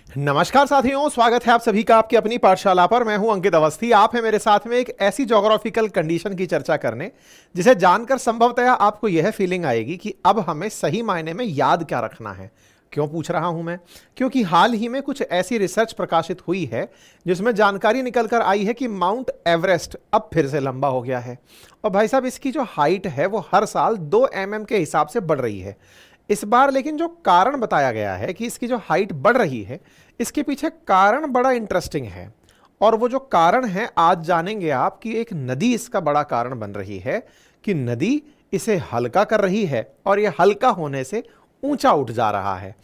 नमस्कार साथियों, स्वागत है आप सभी का आपकी अपनी पाठशाला पर। मैं हूं अंकित अवस्थी। आप हैं मेरे साथ में एक ऐसी ज्योग्राफिकल कंडीशन की चर्चा करने जिसे जानकर संभवतः आपको यह फीलिंग आएगी कि अब हमें सही मायने में याद क्या रखना है। क्यों पूछ रहा हूं मैं? क्योंकि हाल ही में कुछ ऐसी रिसर्च प्रकाशित हुई है जिसमें जानकारी निकल कर आई है कि माउंट एवरेस्ट अब फिर से लंबा हो गया है। और भाई साहब, इसकी जो हाइट है वो हर साल 2 mm के हिसाब से बढ़ रही है इस बार। लेकिन जो कारण बताया गया है कि इसकी जो हाइट बढ़ रही है, इसके पीछे कारण बड़ा इंटरेस्टिंग है। और वो जो कारण है आज जानेंगे आप कि एक नदी इसका बड़ा कारण बन रही है, कि नदी इसे हल्का कर रही है और ये हल्का होने से ऊंचा उठ जा रहा है।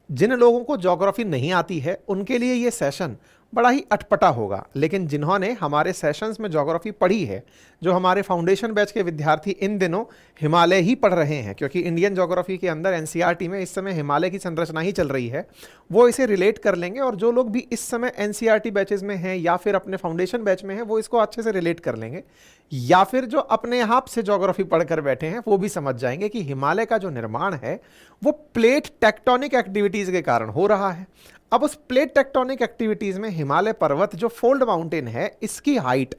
जिन लोगों को ज्योग्राफी नहीं आती है उनके लिए ये सेशन बड़ा ही अटपटा होगा, लेकिन जिन्होंने हमारे सेशंस में ज्योग्राफी पढ़ी है, जो हमारे फाउंडेशन बैच के विद्यार्थी इन दिनों हिमालय ही पढ़ रहे हैं, क्योंकि इंडियन ज्योग्राफी के अंदर एनसीईआरटी में इस समय हिमालय की संरचना ही चल रही है, वो इसे रिलेट कर लेंगे। और जो लोग भी इस समय एनसीईआरटी बैचेस में हैं या फिर अपने फाउंडेशन बैच में हैं, वो इसको अच्छे से रिलेट कर लेंगे। या फिर जो अपने आप से ज्योग्राफी पढ़कर बैठे हैं वो भी समझ जाएंगे कि हिमालय का जो निर्माण है वो प्लेट टेक्टोनिक एक्टिविटीज के कारण हो रहा है। अब उस प्लेट टेक्टोनिक एक्टिविटीज में हिमालय पर्वत जो फोल्ड माउंटेन है, इसकी हाइट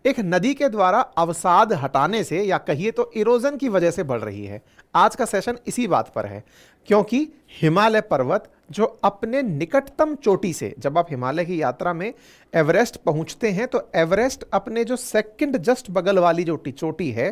एक नदी के द्वारा अवसाद हटाने से या कहिए तो इरोजन की वजह से बढ़ रही है। आज का सेशन इसी बात पर है, क्योंकि हिमालय पर्वत जो अपने निकटतम चोटी से, जब आप हिमालय की यात्रा में एवरेस्ट पहुंचते हैं तो एवरेस्ट अपने जो सेकंड जस्ट बगल वाली जो चोटी है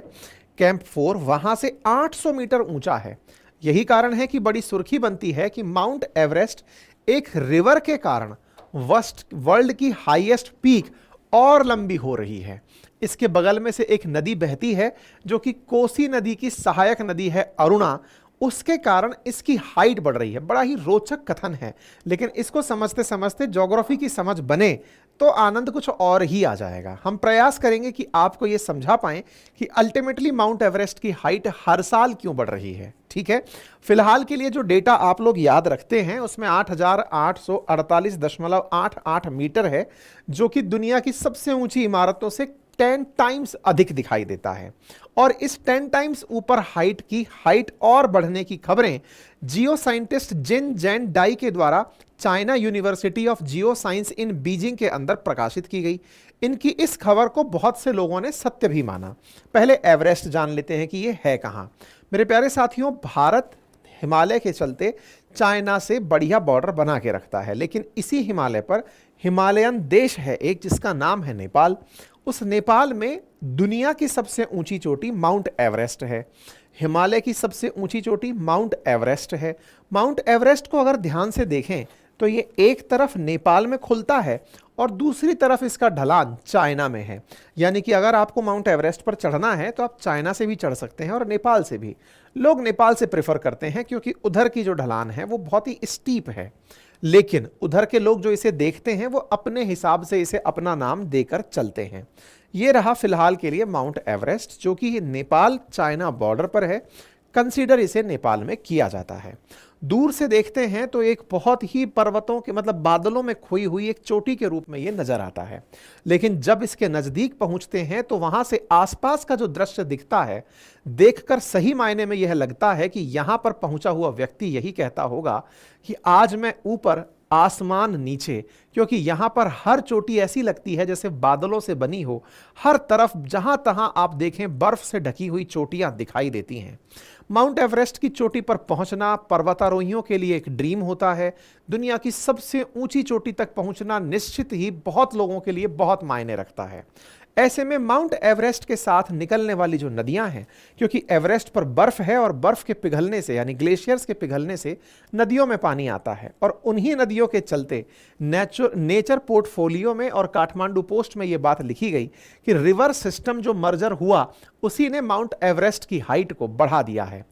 कैंप 4, वहां से 800 मीटर ऊंचा है। यही कारण है कि बड़ी सुर्खी बनती है कि माउंट एवरेस्ट एक रिवर के कारण वर्ल्ड की हाईएस्ट पीक और लंबी हो रही है। इसके बगल में से एक नदी बहती है जो कि कोसी नदी की सहायक नदी है अरुणा, उसके कारण इसकी हाइट बढ़ रही है। बड़ा ही रोचक कथन है, लेकिन इसको समझते समझते ज्योग्राफी की समझ बने तो आनंद कुछ और ही आ जाएगा। हम प्रयास करेंगे कि आपको यह समझा पाएं कि अल्टीमेटली माउंट एवरेस्ट की हाइट हर साल क्यों बढ़ रही है। ठीक है, फिलहाल के लिए जो डेटा आप लोग याद रखते हैं उसमें 8,848.88 मीटर है, जो कि दुनिया की सबसे ऊंची इमारतों से 10 टाइम्स अधिक दिखाई देता है। और इस 10 टाइम्स ऊपर हाइट और बढ़ने की खबरें जियो साइंटिस्ट जिन जैन डाई के द्वारा China university of geo science in Beijing के अंदर प्रकाशित की गई। इनकी इस खबर को बहुत से लोगों ने सत्य भी माना। पहले एवरेस्ट जान लेते हैं कि यह है कहां। मेरे प्यारे साथियों, भारत हिमालय के चलते चाइना से बढ़िया बॉर्डर बना के रखता है, लेकिन इसी हिमालय पर हिमालयन देश है एक जिसका नाम है नेपाल। उस नेपाल में दुनिया की सबसे ऊंची चोटी माउंट एवरेस्ट है। हिमालय की सबसे ऊंची चोटी माउंट एवरेस्ट है। माउंट एवरेस्ट को अगर ध्यान से देखें तो ये एक तरफ नेपाल में खुलता है और दूसरी तरफ इसका ढलान चाइना में है। यानी कि अगर आपको माउंट एवरेस्ट पर चढ़ना है तो आप चाइना से भी चढ़ सकते हैं और नेपाल से भी। लोग नेपाल से प्रेफर करते हैं क्योंकि उधर की जो ढलान है वो बहुत ही स्टीप है, लेकिन उधर के लोग जो इसे देखते हैं वो अपने हिसाब से इसे अपना नाम देकर चलते हैं। ये रहा फिलहाल के लिए माउंट एवरेस्ट, जो कि नेपाल चाइना बॉर्डर पर है। कंसीडर इसे नेपाल में किया जाता है। दूर से देखते हैं तो एक बहुत ही पर्वतों के मतलब बादलों में खोई हुई एक चोटी के रूप में यह नजर आता है, लेकिन जब इसके नजदीक पहुंचते हैं तो वहां से आसपास का जो दृश्य दिखता है, देखकर सही मायने में यह लगता है कि यहां पर पहुंचा हुआ व्यक्ति यही कहता होगा कि आज मैं ऊपर आसमान नीचे, क्योंकि यहां पर हर चोटी ऐसी लगती है जैसे बादलों से बनी हो। हर तरफ जहां तहां आप देखें बर्फ से ढकी हुई चोटियां दिखाई देती हैं। माउंट एवरेस्ट की चोटी पर पहुंचना पर्वतारोहियों के लिए एक ड्रीम होता है। दुनिया की सबसे ऊंची चोटी तक पहुंचना निश्चित ही बहुत लोगों के लिए बहुत मायने रखता है। ऐसे में माउंट एवरेस्ट के साथ निकलने वाली जो नदियां हैं, क्योंकि एवरेस्ट पर बर्फ है और बर्फ के पिघलने से यानी ग्लेशियर्स के पिघलने से नदियों में पानी आता है, और उन्हीं नदियों के चलते नेचर पोर्टफोलियो में और काठमांडू पोस्ट में यह बात लिखी गई कि रिवर सिस्टम जो मर्जर हुआ उसी ने माउंट एवरेस्ट की हाइट को बढ़ा दिया है।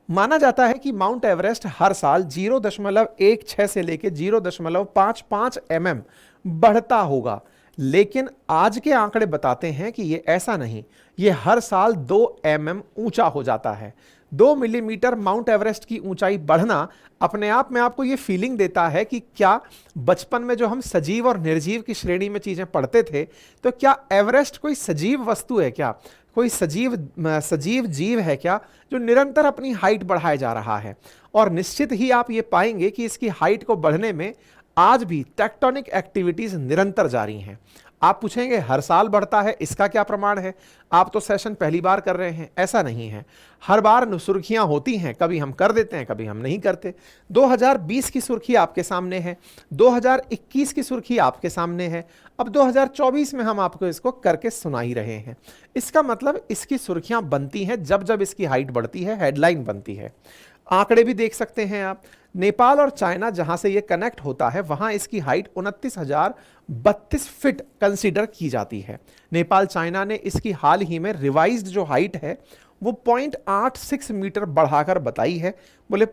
माना जाता है कि माउंट एवरेस्ट हर साल 0.16 से लेकर 0.55 mm बढ़ता होगा, लेकिन आज के आंकड़े बताते हैं कि यह ऐसा नहीं, यह हर साल 2 mm ऊंचा हो जाता है। 2 मिलीमीटर माउंट एवरेस्ट की ऊंचाई बढ़ना अपने आप में आपको यह फीलिंग देता है कि क्या बचपन में जो हम सजीव और निर्जीव की श्रेणी में चीजें पढ़ते थे, तो क्या एवरेस्ट कोई सजीव वस्तु है क्या, कोई सजीव जीव है क्या जो निरंतर अपनी हाइट बढ़ाए जा रहा है। और निश्चित ही आप ये पाएंगे कि इसकी हाइट को बढ़ने में आज भी टेक्टोनिक एक्टिविटीज निरंतर जारी हैं। आप पूछेंगे हर साल बढ़ता है, इसका क्या प्रमाण है? आप तो सेशन पहली बार कर रहे हैं, ऐसा नहीं है। हर बार सुर्खियां होती हैं, कभी हम कर देते हैं, कभी हम नहीं करते। 2020 की सुर्खी आपके सामने है, 2021 की सुर्खी आपके सामने है, अब 2024 में हम आपको इसको करके सुना ही रहे हैं। इसका मतलब इसकी सुर्खियां बनती हैं जब जब इसकी हाइट बढ़ती है, हेडलाइन बनती है। आंकड़े भी देख सकते हैं आप। नेपाल और चाइना जहां से ये कनेक्ट होता है वहां इसकी हाइट 29,032 फीट कंसीडर की जाती है। नेपाल चाइना ने इसकी हाल ही में रिवाइज्ड जो हाइट है वो 0.86 मीटर बढ़ाकर बताई है। बोले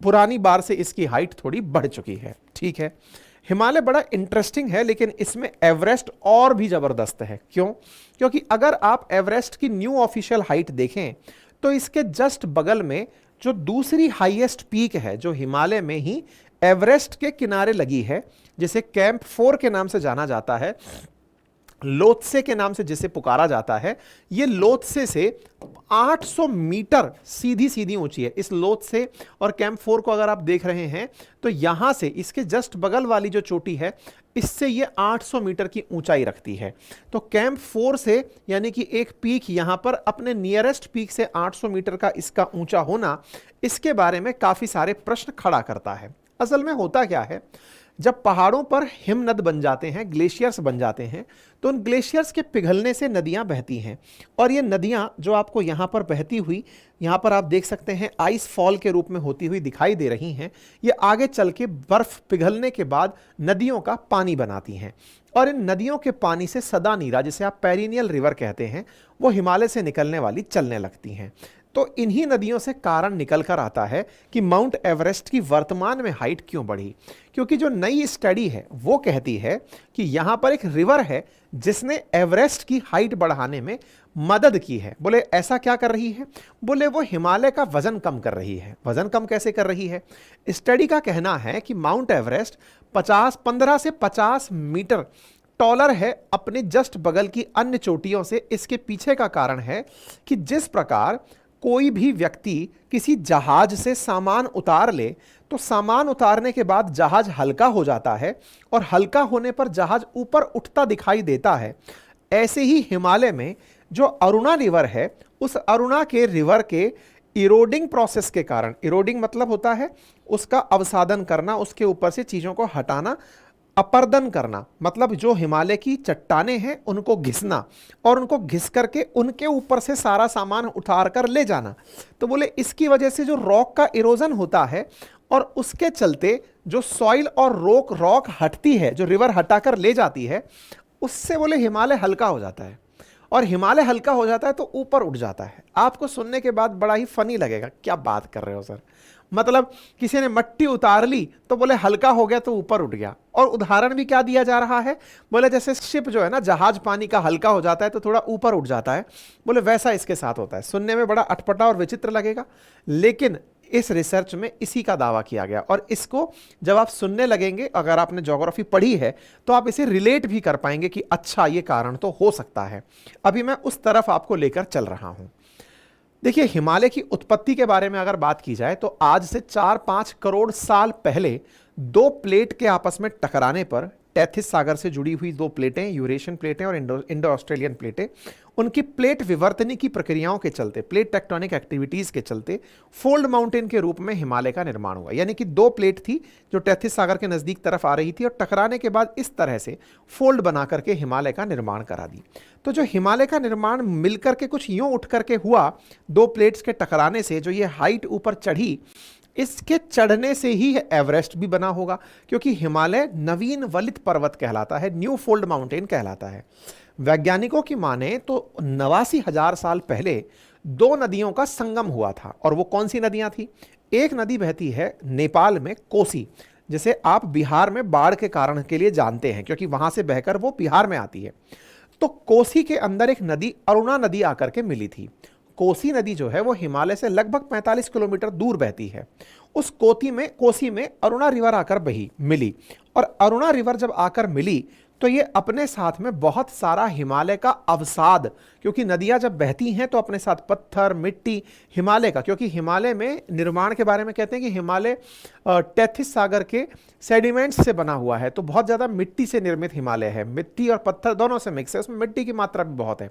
पुरानी बार से इसकी हाइट थोड़ी बढ़ चुकी है। ठीक है, हिमालय बड़ा इंटरेस्टिंग है, लेकिन इसमें एवरेस्ट और भी जबरदस्त है। क्यों? क्योंकि अगर आप एवरेस्ट की न्यू ऑफिशियल हाइट देखें तो इसके जस्ट बगल में जो दूसरी हाईएस्ट पीक है, जो हिमालय में ही एवरेस्ट के किनारे लगी है, जिसे कैंप 4 के नाम से जाना जाता है, लोत्से के नाम से जिसे पुकारा जाता है, ये लोत्से से 800 मीटर सीधी सीधी ऊंची है। इस लोत्से और कैंप 4 को अगर आप देख रहे हैं तो यहां से इसके जस्ट बगल वाली जो चोटी है, इससे ये 800 मीटर की ऊंचाई रखती है। तो कैंप 4 से यानी कि एक पीक यहां पर अपने नियरेस्ट पीक से 800 मीटर का इसका ऊंचा होना, इसके बारे में काफी सारे प्रश्न खड़ा करता है। असल में होता क्या है, जब पहाड़ों पर हिमनद बन जाते हैं, ग्लेशियर्स बन जाते हैं, तो उन ग्लेशियर्स के पिघलने से नदियां बहती हैं। और ये नदियां जो आपको यहाँ पर बहती हुई, यहाँ पर आप देख सकते हैं आइस फॉल के रूप में होती हुई दिखाई दे रही हैं, ये आगे चल के बर्फ पिघलने के बाद नदियों का पानी बनाती हैं। और इन नदियों के पानी से सदा नीरा, जिसे आप पेरिनियल रिवर कहते हैं, वो हिमालय से निकलने वाली चलने लगती हैं। तो इन्हीं नदियों से कारण निकल कर आता है कि माउंट एवरेस्ट की वर्तमान में हाइट क्यों बढ़ी। क्योंकि जो नई स्टडी है वो कहती है कि यहां पर एक रिवर है जिसने एवरेस्ट की हाइट बढ़ाने में मदद की है। बोले ऐसा क्या कर रही है? बोले वो हिमालय का वजन कम कर रही है। वजन कम कैसे कर रही है? स्टडी का कहना है कि माउंट एवरेस्ट 15 से 50 मीटर टॉलर है अपने जस्ट बगल की अन्य चोटियों से। इसके पीछे का कारण है कि जिस प्रकार कोई भी व्यक्ति किसी जहाज से सामान उतार ले तो सामान उतारने के बाद जहाज हल्का हो जाता है और हल्का होने पर जहाज ऊपर उठता दिखाई देता है, ऐसे ही हिमालय में जो अरुणा रिवर है, उस अरुणा के रिवर के इरोडिंग प्रोसेस के कारण, इरोडिंग मतलब होता है उसका अवसादन करना, उसके ऊपर से चीजों को हटाना, अपर्दन करना मतलब जो हिमालय की चट्टानें हैं उनको घिसना, और उनको घिस करके उनके ऊपर से सारा सामान उतार कर ले जाना। तो बोले इसकी वजह से जो रॉक का इरोजन होता है और उसके चलते जो सॉइल और रॉक हटती है, जो रिवर हटाकर ले जाती है, उससे बोले हिमालय हल्का हो जाता है। और हिमालय हल्का हो जाता है तो ऊपर उठ जाता है। आपको सुनने के बाद बड़ा ही फनी लगेगा, क्या बात कर रहे हो सर, मतलब किसी ने मट्टी उतार ली तो बोले हल्का हो गया तो ऊपर उठ गया। और उदाहरण भी क्या दिया जा रहा है, बोले जैसे शिप जो है ना, जहाज पानी का हल्का हो जाता है तो थोड़ा ऊपर उठ जाता है, बोले वैसा इसके साथ होता है। सुनने में बड़ा अटपटा और विचित्र लगेगा, लेकिन इस रिसर्च में इसी का दावा किया गया। और इसको जब आप सुनने लगेंगे, अगर आपने ज्योग्राफी पढ़ी है तो आप इसे रिलेट भी कर पाएंगे कि अच्छा ये कारण तो हो सकता है। अभी मैं उस तरफ आपको लेकर चल रहा हूं। देखिए, हिमालय की उत्पत्ति के बारे में अगर बात की जाए तो आज से 4-5 करोड़ साल पहले दो प्लेट के आपस में टकराने पर, टेथिस सागर से जुड़ी हुई दो प्लेटें, यूरेशियन प्लेटें और इंडो ऑस्ट्रेलियन प्लेटें, उनकी प्लेट विवर्तनी की प्रक्रियाओं के चलते, प्लेट टेक्टोनिक एक्टिविटीज के चलते फोल्ड माउंटेन के रूप में हिमालय का निर्माण हुआ। यानी कि दो प्लेट थी जो टेथिस सागर के नजदीक तरफ आ रही थी और टकराने के बाद इस तरह से फोल्ड बना करके हिमालय का निर्माण करा दी। तो जो हिमालय का निर्माण मिलकर के कुछ यूं उठ करके हुआ, दो प्लेट्स के टकराने से जो ये हाइट ऊपर चढ़ी, इसके चढ़ने से ही एवरेस्ट भी बना होगा। क्योंकि हिमालय नवीन वलित पर्वत कहलाता है, न्यू फोल्ड माउंटेन कहलाता है। वैज्ञानिकों की माने तो 89,000 साल पहले दो नदियों का संगम हुआ था। और वो कौन सी नदियां थी? एक नदी बहती है नेपाल में, कोसी, जिसे आप बिहार में बाढ़ के कारण के लिए जानते हैं, क्योंकि वहां से बहकर वो बिहार में आती है। तो कोसी के अंदर एक नदी अरुणा नदी आकर के मिली थी। कोसी नदी जो है वो हिमालय से लगभग 45 किलोमीटर दूर बहती है। उस कोसी में अरुणा रिवर आकर बही मिली और अरुणा रिवर जब आकर मिली तो ये अपने साथ में बहुत सारा हिमालय का अवसाद, क्योंकि नदियां जब बहती हैं तो अपने साथ पत्थर, मिट्टी, हिमालय का, क्योंकि हिमालय में निर्माण के बारे में कहते हैं कि हिमालय टेथिस सागर के सेडिमेंट्स से बना हुआ है, तो बहुत ज़्यादा मिट्टी से निर्मित हिमालय है, मिट्टी और पत्थर दोनों से मिक्स है, उसमें मिट्टी की मात्रा भी बहुत है,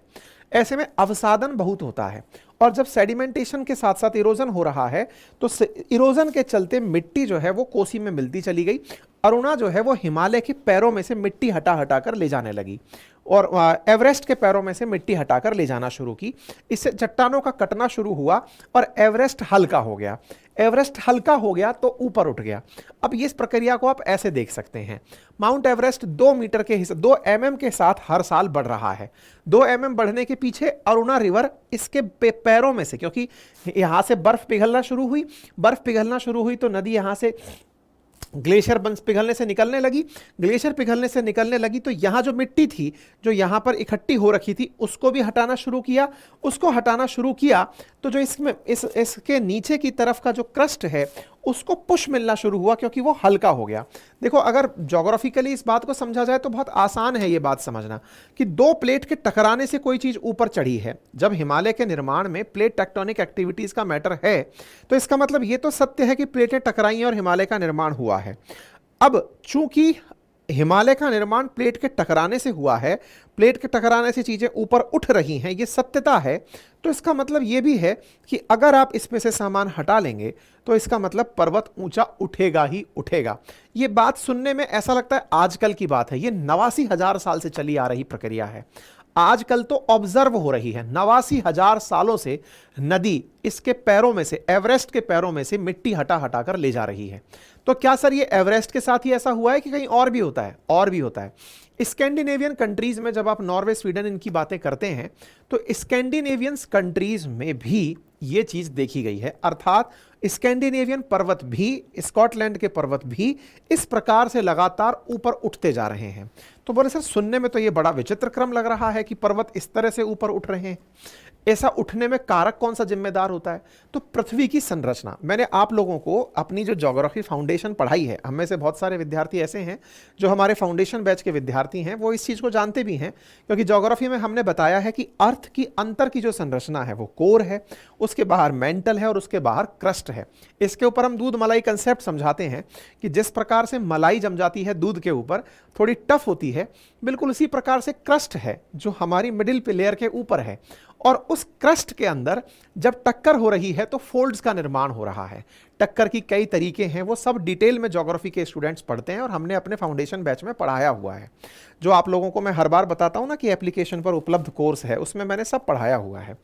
ऐसे में अवसादन बहुत होता है। और जब सेडिमेंटेशन के साथ साथ इरोजन हो रहा है तो इरोजन के चलते मिट्टी जो है वो कोसी में मिलती चली गई। अरुणा जो है वो हिमालय के पैरों में से मिट्टी हटा हटा कर ले जाने लगी और एवरेस्ट के पैरों में से मिट्टी हटाकर ले जाना शुरू की। इससे चट्टानों का कटना शुरू हुआ और एवरेस्ट हल्का हो गया। एवरेस्ट हल्का हो गया तो ऊपर उठ गया। अब इस प्रक्रिया को आप ऐसे देख सकते हैं, माउंट एवरेस्ट 2 मीटर के हिस्से 2 mm के साथ हर साल बढ़ रहा है। 2 mm बढ़ने के पीछे अरुणा रिवर इसके पैरों में से, क्योंकि यहां से बर्फ पिघलना शुरू हुई, बर्फ पिघलना शुरू हुई तो नदी यहां से ग्लेशियर पिघलने से निकलने लगी, ग्लेशियर पिघलने से निकलने लगी तो यहाँ जो मिट्टी थी जो यहाँ पर इकट्ठी हो रखी थी उसको भी हटाना शुरू किया। उसको हटाना शुरू किया तो जो इसमें इसके नीचे की तरफ का जो क्रस्ट है उसको पुश मिलना शुरू हुआ, क्योंकि वो हल्का हो गया। देखो, अगर ज्योग्राफिकली इस बात को समझा जाए तो बहुत आसान है ये बात समझना कि 2 प्लेट के टकराने से कोई चीज ऊपर चढ़ी है। जब हिमालय के निर्माण में प्लेट टेक्टोनिक एक्टिविटीज का मैटर है तो इसका मतलब ये तो सत्य है कि प्लेटें टकराई और हिमालय का निर्माण हुआ है। अब चूंकि हिमालय का निर्माण प्लेट के टकराने से हुआ है, प्लेट के टकराने से चीजें ऊपर उठ रही हैं, ये सत्यता है, तो इसका मतलब ये भी है कि अगर आप इसमें से सामान हटा लेंगे तो इसका मतलब पर्वत ऊंचा उठेगा ही उठेगा। ये बात सुनने में ऐसा लगता है आजकल की बात है, ये 89,000 साल से चली आ रही प्रक्रिया है, आजकल तो ऑब्जर्व हो रही है। 89,000 सालों से नदी इसके पैरों में से, एवरेस्ट के पैरों में से मिट्टी हटा हटा कर ले जा रही है। तो क्या सर ये एवरेस्ट के साथ ही ऐसा हुआ है कि कहीं और भी होता है? और भी होता है। स्कैंडिनेवियन कंट्रीज में जब आप नॉर्वे, स्वीडन इनकी बातें करते हैं तो स्कैंडिनेवियन कंट्रीज में भी ये चीज देखी गई है, अर्थात स्कैंडिनेवियन पर्वत भी, स्कॉटलैंड के पर्वत भी इस प्रकार से लगातार ऊपर उठते जा रहे हैं। तो बोले सर सुनने में तो ये बड़ा विचित्र क्रम लग रहा है कि पर्वत इस तरह से ऊपर उठ रहे हैं, ऐसा उठने में कारक कौन सा जिम्मेदार होता है? तो पृथ्वी की संरचना। मैंने आप लोगों को अपनी जो ज्योग्राफी फाउंडेशन पढ़ाई है, हम में से बहुत सारे विद्यार्थी ऐसे हैं जो हमारे फाउंडेशन बैच के विद्यार्थी हैं, वो इस चीज़ को जानते भी हैं, क्योंकि ज्योग्राफी में हमने बताया है कि अर्थ की अंतर की जो संरचना है वो कोर है, उसके बाहर मेंटल है और उसके बाहर क्रस्ट है। इसके ऊपर हम दूध मलाई कंसेप्ट समझाते हैं कि जिस प्रकार से मलाई जम जाती है दूध के ऊपर, थोड़ी टफ होती है, बिल्कुल उसी प्रकार से क्रस्ट है जो हमारी मिडिल लेयर के ऊपर है, और उस क्रस्ट के अंदर जब टक्कर हो रही है तो फोल्ड्स का निर्माण हो रहा है। टक्कर की कई तरीके हैं, वो सब डिटेल में ज्योग्राफी के स्टूडेंट्स पढ़ते हैं और हमने अपने फाउंडेशन बैच में पढ़ाया हुआ है। जो आप लोगों को मैं हर बार बताता हूं ना कि एप्लीकेशन पर उपलब्ध कोर्स है, उसमें मैंने सब पढ़ाया हुआ है।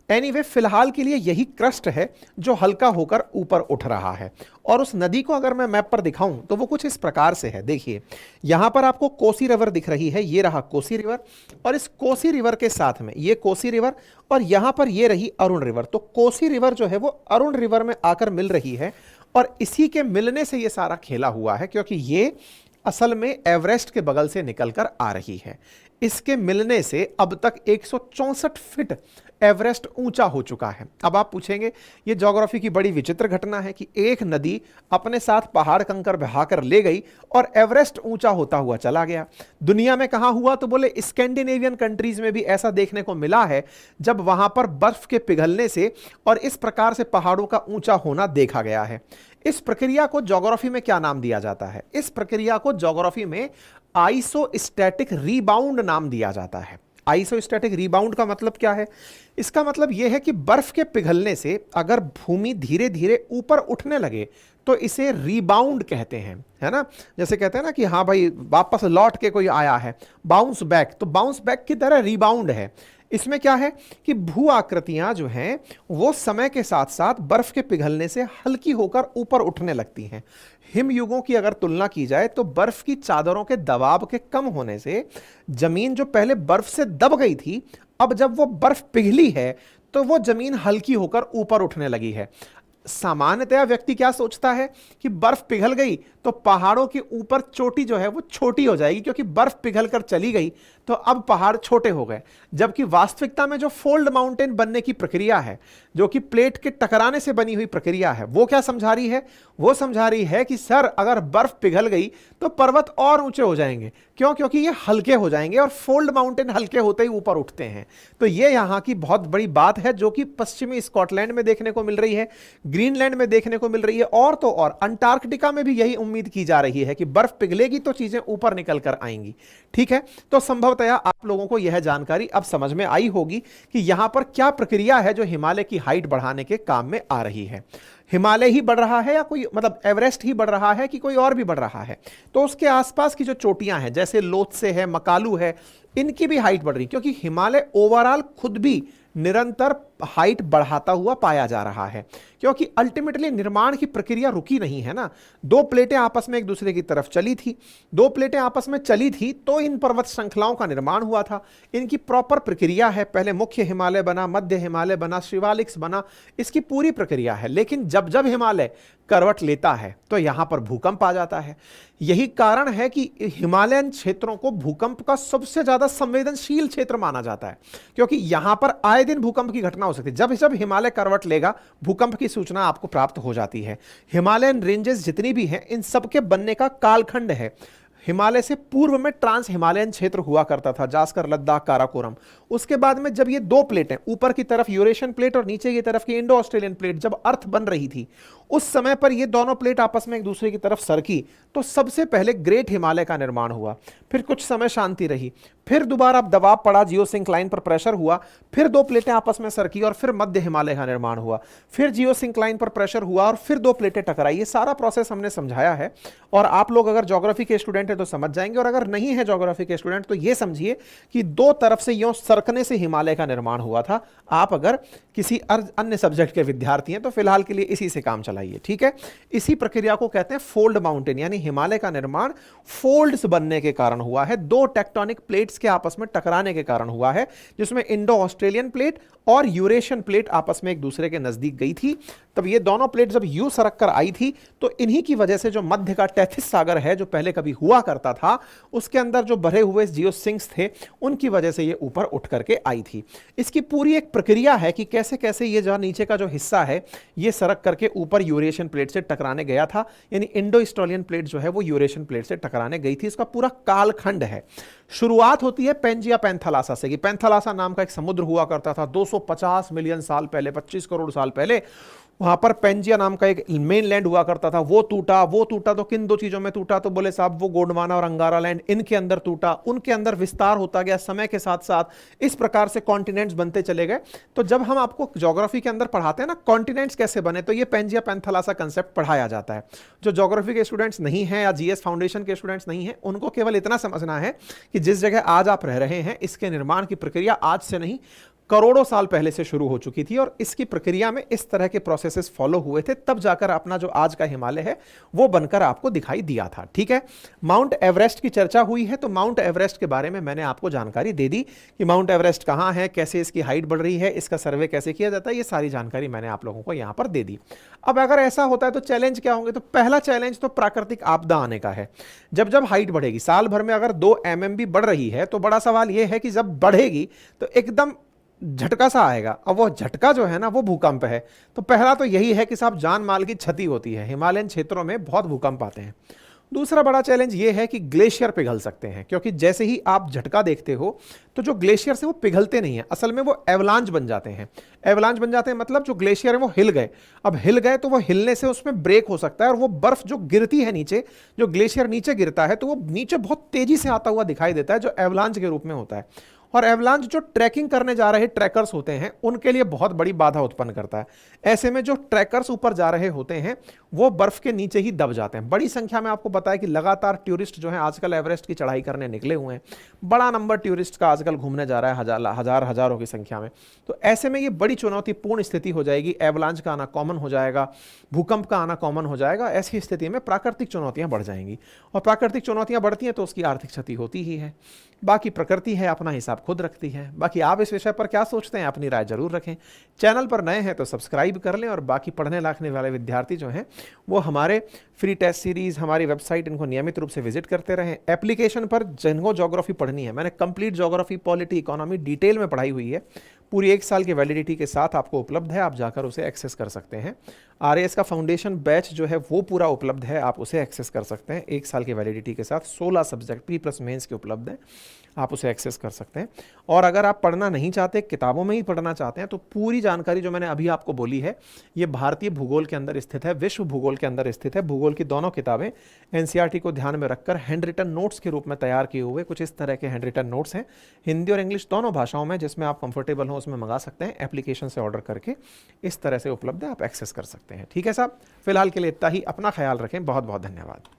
एनीवे, फिलहाल के लिए यही क्रस्ट है जो हल्का होकर ऊपर उठ रहा है। और उस नदी को अगर मैं मैप पर दिखाऊं तो वो कुछ इस प्रकार से है। देखिए, यहां पर आपको कोसी रिवर दिख रही है, ये रहा कोसी रिवर, और इस कोसी रिवर के साथ में ये कोसी रिवर, और यहां पर ये रही अरुण रिवर। तो कोसी रिवर जो है वो अरुण रिवर में आकर मिल रही है, और इसी के मिलने से ये सारा खेला हुआ है, क्योंकि ये असल में एवरेस्ट के बगल से निकलकर आ रही है। इसके मिलने से अब तक 164 फीट एवरेस्ट ऊंचा हो चुका है। अब आप पूछेंगे, ये ज्योग्राफी की बड़ी विचित्र घटना है कि एक नदी अपने साथ पहाड़ कंकर बहाकर ले गई और एवरेस्ट ऊंचा होता हुआ चला गया। दुनिया में कहां हुआ? तो बोले स्कैंडिनेवियन कंट्रीज में भी ऐसा देखने को मिला है, जब वहां पर बर्फ के पिघलने से और इस प्रकार से पहाड़ों का ऊंचा होना देखा गया है। इस प्रक्रिया को ज्योग्राफी में क्या नाम दिया जाता है? इस प्रक्रिया को ज्योग्राफी में आइसोस्टैटिक रीबाउंड नाम दिया जाता है। आइसोस्टैटिक रीबाउंड का मतलब क्या है? इसका मतलब यह है कि बर्फ के पिघलने से अगर भूमि धीरे धीरे ऊपर उठने लगे तो इसे रीबाउंड कहते हैं, है ना। जैसे कहते हैं ना कि हाँ भाई वापस लौट के कोई आया है, बाउंस बैक, तो बाउंस बैक की तरह रीबाउंड है। इसमें क्या है कि भू आकृतियां जो हैं वो समय के साथ साथ बर्फ के पिघलने से हल्की होकर ऊपर उठने लगती हैं। हिम युगों की अगर तुलना की जाए तो बर्फ की चादरों के दबाव के कम होने से जमीन जो पहले बर्फ से दब गई थी, अब जब वो बर्फ पिघली है तो वो जमीन हल्की होकर ऊपर उठने लगी है। सामान्यतया व्यक्ति क्या सोचता है कि बर्फ पिघल गई तो पहाड़ों के ऊपर चोटी जो है वो छोटी हो जाएगी, क्योंकि बर्फ पिघल कर चली गई तो अब पहाड़ छोटे हो गए। जबकि वास्तविकता में जो फोल्ड माउंटेन बनने की प्रक्रिया है, जो कि प्लेट के टकराने से बनी हुई प्रक्रिया है, वो क्या समझा रही है? वो समझा रही है कि सर अगर बर्फ पिघल गई तो पर्वत और ऊंचे हो जाएंगे। क्यों? क्योंकि ये हल्के हो जाएंगे और फोल्ड माउंटेन हल्के होते ही ऊपर उठते हैं। तो ये यहां की बहुत बड़ी बात है, जो कि पश्चिमी स्कॉटलैंड में देखने को मिल रही है, ग्रीनलैंड में देखने को मिल रही है, और तो और अंटार्कटिका में भी यही उम्मीद की जा रही है कि बर्फ पिघलेगी तो चीजें ऊपर निकल कर आएंगी। ठीक है, तो संभवतया आप लोगों को यह जानकारी अब समझ में आई होगी कि यहां पर क्या प्रक्रिया है जो हिमालय की हाइट बढ़ाने के काम में आ रही है। हिमालय ही बढ़ रहा है या कोई मतलब एवरेस्ट ही बढ़ रहा है कि कोई और भी बढ़ रहा है? तो उसके आसपास की जो चोटियां हैं, जैसे लोत्से है, मकालू है, इनकी भी हाइट बढ़ रही, क्योंकि हिमालय ओवरऑल खुद भी निरंतर हाइट बढ़ाता हुआ पाया जा रहा है, क्योंकि अल्टीमेटली निर्माण की प्रक्रिया रुकी नहीं है ना। दो प्लेटें आपस में एक दूसरे की तरफ चली थी, दो प्लेटें आपस में चली थी तो इन पर्वत श्रृंखलाओं का निर्माण हुआ था। इनकी प्रॉपर प्रक्रिया है, पहले मुख्य हिमालय बना, मध्य हिमालय बना, शिवालिक्स बना, इसकी पूरी प्रक्रिया है। लेकिन जब जब हिमालय करवट लेता है तो यहां पर भूकंप आ जाता है। यही कारण है कि हिमालयन क्षेत्रों को भूकंप का सबसे ज्यादा संवेदनशील क्षेत्र माना जाता है, क्योंकि यहां पर आए दिन भूकंप की घटना हो सकती है। जब जब हिमालय करवट लेगा भूकंप की सूचना आपको प्राप्त हो जाती है। हिमालयन रेंजेस जितनी भी हैं, इन सबके बनने का कालखंड है। हिमालय से पूर्व में ट्रांस हिमालयन क्षेत्र हुआ करता था, जास्कर, लद्दाख, काराकोरम। उसके बाद में जब ये दो प्लेटें, ऊपर की तरफ यूरेशियन प्लेट और नीचे की तरफ की इंडो ऑस्ट्रेलियन प्लेट, जब अर्थ बन रही थी, उस समय पर ये दोनों प्लेट आपस में एक दूसरे की तरफ सरकी, तो सबसे पहले ग्रेट हिमालय का निर्माण हुआ। फिर कुछ समय शांति रही, फिर दोबारा दबाव पड़ा, जियोसिंक्लाइन पर प्रेशर हुआ, फिर दो प्लेटें आपस में सरकी और फिर मध्य हिमालय का निर्माण हुआ। फिर जियोसिंक्लाइन पर प्रेशर हुआ और फिर दो प्लेटें टकराई। ये सारा प्रोसेस हमने समझाया है, और आप लोग अगर ज्योग्राफी के स्टूडेंट हैं तो समझ जाएंगे, और अगर नहीं है ज्योग्राफी के स्टूडेंट तो ये समझिए कि दो तरफ से यूं सरकने से हिमालय का निर्माण हुआ था। आप अगर किसी अन्य सब्जेक्ट के विद्यार्थी हैं तो फिलहाल के लिए इसी से काम चलाइए। ठीक है, इसी प्रक्रिया को कहते हैं फोल्ड माउंटेन, यानी हिमालय का निर्माण फोल्ड्स बनने के कारण हुआ है, दो टेक्टोनिक प्लेट्स के आपस में टकराने के कारण हुआ है, जिसमें इंडो ऑस्ट्रेलियन प्लेट और यूरेशियन प्लेट आपस में एक दूसरे के नजदीक गई थी। तब ये दोनों प्लेट जब यू सरक कर आई थी तो इन्हीं की वजह से जो मध्य का टेथिस सागर है, जो पहले कभी हुआ करता था, उसके अंदर जो भरे हुए जियोसिंक्स थे, उनकी वजह से ये ऊपर उठ करके आई थी। इसकी पूरी एक प्रक्रिया है कि कैसे कैसे ये जो नीचे का जो हिस्सा है ये सरक करके ऊपर यूरेशियन प्लेट से टकराने गया था, यानी इंडो ऑस्ट्रेलियन प्लेट जो है वो यूरेशियन प्लेट से टकराने गई थी। इसका पूरा कालखंड है। शुरुआत होती है पैंजिया पैंथालासा से, कि पैंथालासा नाम का एक समुद्र हुआ करता था 250 मिलियन साल पहले, 25 करोड़ साल पहले। वहां पर पेंजिया नाम का एक मेन लैंड हुआ करता था, वो टूटा तो किन दो चीजों में टूटा? तो बोले साहब वो गोंडवाना और अंगारा लैंड, इनके अंदर टूटा। उनके अंदर विस्तार होता गया समय के साथ साथ, इस प्रकार से कॉन्टिनेंट्स बनते चले गए। तो जब हम आपको ज्योग्राफी के अंदर पढ़ाते हैं ना कॉन्टिनेंट्स कैसे बने, तो ये पेंजिया पैंथालासा कंसेप्ट पढ़ाया जाता है। जो ज्योग्राफी के स्टूडेंट्स नहीं है या जीएस फाउंडेशन के स्टूडेंट्स नहीं है, उनको केवल इतना समझना है कि जिस जगह आज आप रह रहे हैं, इसके निर्माण की प्रक्रिया आज से नहीं करोड़ों साल पहले से शुरू हो चुकी थी, और इसकी प्रक्रिया में इस तरह के प्रोसेसेस फॉलो हुए थे, तब जाकर अपना जो आज का हिमालय है वो बनकर आपको दिखाई दिया था। ठीक है, माउंट एवरेस्ट की चर्चा हुई है, तो माउंट एवरेस्ट के बारे में मैंने आपको जानकारी दे दी कि माउंट एवरेस्ट कहां है, कैसे इसकी हाइट बढ़ रही है, इसका सर्वे कैसे किया जाता है, ये सारी जानकारी मैंने आप लोगों को यहां पर दे दी। अब अगर ऐसा होता है तो चैलेंज क्या होंगे? तो पहला चैलेंज तो प्राकृतिक आपदा आने का है। जब जब हाइट बढ़ेगी, साल भर में अगर 2 mm भी बढ़ रही है, तो बड़ा सवाल यह है कि जब बढ़ेगी तो एकदम झटका सा आएगा। अब वो झटका जो है ना वो भूकंप है। तो पहला तो यही है कि साहब जान माल की क्षति होती है, हिमालयन क्षेत्रों में बहुत भूकंप आते हैं। दूसरा बड़ा चैलेंज ये है कि ग्लेशियर पिघल सकते हैं, क्योंकि जैसे ही आप झटका देखते हो तो जो ग्लेशियर से वो पिघलते नहीं है, असल में वो एवलांच बन जाते हैं। एवलांच बन जाते हैं मतलब जो ग्लेशियर है वो हिल गए। अब हिल गए तो वो हिलने से उसमें ब्रेक हो सकता है, और वो बर्फ जो गिरती है नीचे, जो ग्लेशियर नीचे गिरता है तो वो नीचे बहुत तेजी से आता हुआ दिखाई देता है, जो एवलांच के रूप में होता है। और एवलांच जो ट्रैकिंग करने जा रहे ट्रैकर्स होते हैं उनके लिए बहुत बड़ी बाधा उत्पन्न करता है। ऐसे में जो ट्रैकर्स ऊपर जा रहे होते हैं वो बर्फ के नीचे ही दब जाते हैं। बड़ी संख्या में आपको पता है कि लगातार टूरिस्ट जो हैं आजकल एवरेस्ट की चढ़ाई करने निकले हुए हैं, बड़ा नंबर टूरिस्ट का आजकल घूमने जा रहा है, हजारों की संख्या में। तो ऐसे में ये बड़ी चुनौतीपूर्ण स्थिति हो जाएगी, एवलांच का आना कॉमन हो जाएगा, भूकंप का आना कॉमन हो जाएगा। ऐसी स्थिति में प्राकृतिक चुनौतियां बढ़ जाएंगी, और प्राकृतिक चुनौतियां बढ़ती हैं तो उसकी आर्थिक क्षति होती ही है। बाकी प्रकृति है, अपना हिसाब खुद रखती है। बाकी आप इस विषय पर क्या सोचते हैं, अपनी राय जरूर रखें। चैनल पर नए हैं तो सब्सक्राइब कर लें, और बाकी पढ़ने लिखने वाले विद्यार्थी जो हैं वो हमारे फ्री टेस्ट सीरीज, हमारी वेबसाइट, इनको नियमित रूप से विजिट करते रहें। एप्लीकेशन पर जिनको ज्योग्राफी पढ़नी है, मैंने complete geography, polity, economy detail में पढ़ाई हुई है, पूरी 1 साल की वैलिडिटी के साथ आपको उपलब्ध है, आप जाकर उसे एक्सेस कर सकते हैं। आरएएस का फाउंडेशन बैच जो है वो पूरा उपलब्ध है, आप उसे एक्सेस कर सकते हैं 1 साल की वैलिडिटी के साथ। 16 सब्जेक्ट प्री प्लस मेंस के उपलब्ध हैं, आप उसे एक्सेस कर सकते हैं। और अगर आप पढ़ना नहीं चाहते, किताबों में ही पढ़ना चाहते हैं, तो पूरी जानकारी जो मैंने अभी आपको बोली है ये भारतीय भूगोल के अंदर स्थित है, विश्व भूगोल के अंदर स्थित है। भूगोल की दोनों किताबें एनसीईआरटी को ध्यान में रखकर हैंड रिटन नोट्स के रूप में तैयार किए हुए कुछ इस तरह के हैंड रिटन नोट्स हैं, हिंदी और इंग्लिश दोनों भाषाओं में, जिसमें आप कंफर्टेबल हो उसमें मंगा सकते हैं। एप्लीकेशन से ऑर्डर करके इस तरह से उपलब्ध है, आप एक्सेस कर सकते हैं। ठीक है साहब, फिलहाल के लिए इतना ही। अपना ख्याल रखें, बहुत बहुत धन्यवाद।